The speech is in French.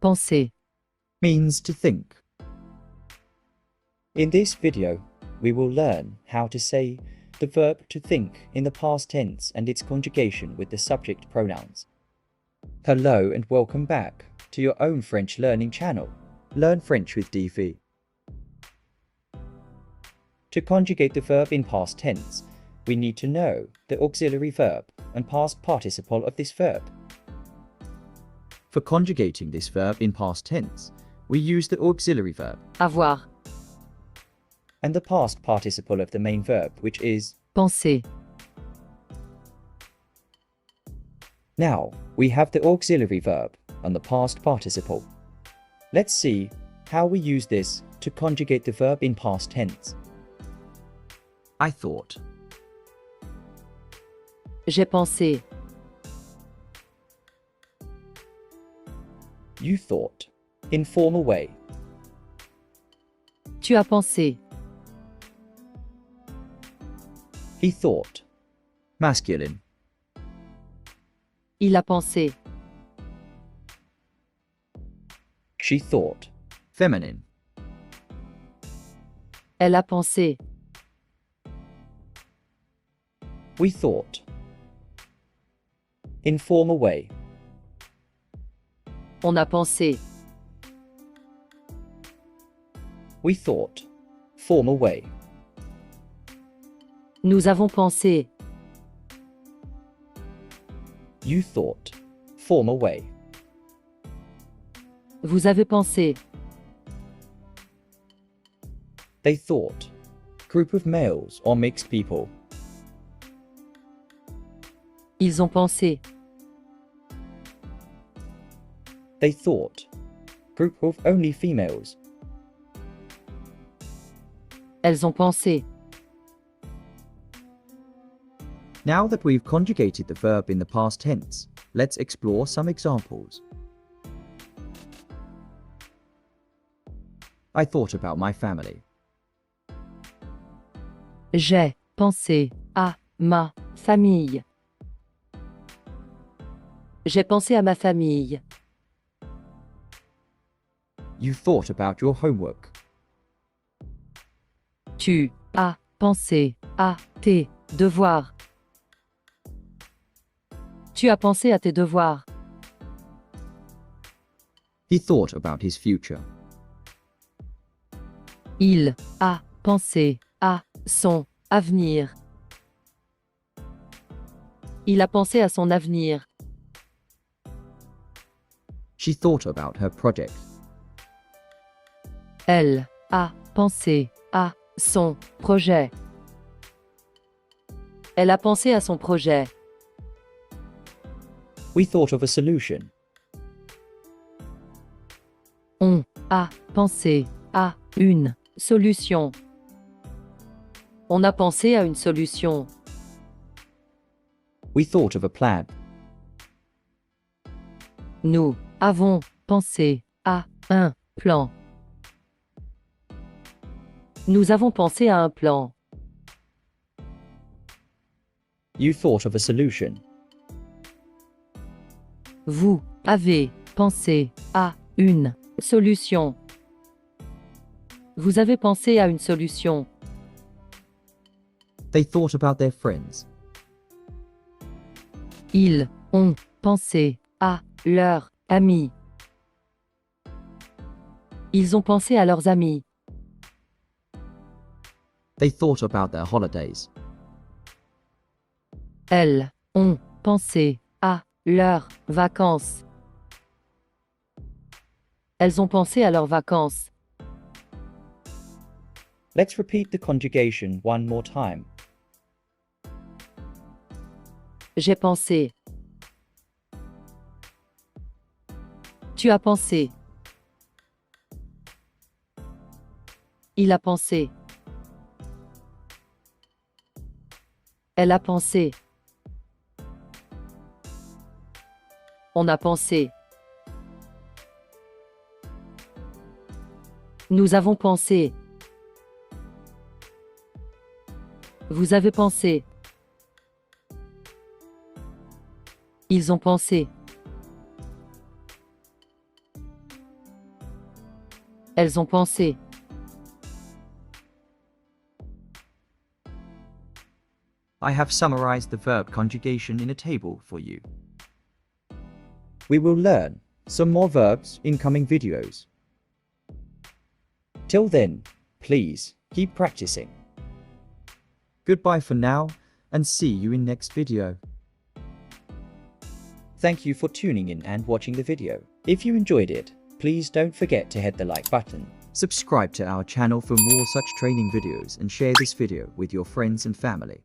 penser. means to think. In this video, we will learn how to say the verb to think in the past tense and its conjugation with the subject pronouns. Hello and welcome back to your own French learning channel, Learn French with Di.Vi. To conjugate the verb in past tense, we need to know the auxiliary verb and past participle of this verb. For conjugating this verb in past tense, we use the auxiliary verb Avoir, and the past participle of the main verb, which is penser. now. We have the auxiliary verb and the past participle. Let's see how we use this to conjugate the verb in past tense. I thought. J'ai pensé. You thought. Informal way. Tu as pensé. He thought. Masculine. Il a pensé. She thought. Feminine. Elle a pensé. We thought. Informal way. On a pensé. We thought. Formal way. Nous avons pensé. You thought. Formal way. Vous avez pensé. They thought. Group of males or mixed people. Ils ont pensé. They thought. Group of only females. Elles ont pensé. Now that we've conjugated the verb in the past tense, let's explore some examples. I thought about my family. J'ai pensé à ma famille. J'ai pensé à ma famille. You thought about your homework. Tu as pensé à tes devoirs. Tu as pensé à tes devoirs. He thought about his future. Il a pensé à son avenir. Il a pensé à son avenir. She thought about her project. Elle a pensé à son projet. Elle a pensé à son projet. We thought of a solution. On a pensé à une solution. On a pensé à une solution. We thought of a plan. Nous avons pensé à un plan. Nous avons pensé à un plan. You thought of a solution. Vous avez pensé à une solution. Vous avez pensé à une solution. They thought about their friends. Ils ont pensé à leurs amis. Ils ont pensé à leurs amis. They thought about their holidays. Elles ont pensé à leurs vacances. Elles ont pensé à leurs vacances. Let's repeat the conjugation one more time. J'ai pensé. Tu as pensé. Il a pensé. Elle a pensé. On a pensé. Nous avons pensé. Vous avez pensé. Ils ont pensé. Elles ont pensé. I have summarized the verb conjugation in a table for you. We will learn some more verbs in coming videos. Till then, please keep practicing. Goodbye for now and see you in next video. Thank you for tuning in and watching the video. If you enjoyed it, please don't forget to hit the like button. Subscribe to our channel for more such training videos and share this video with your friends and family.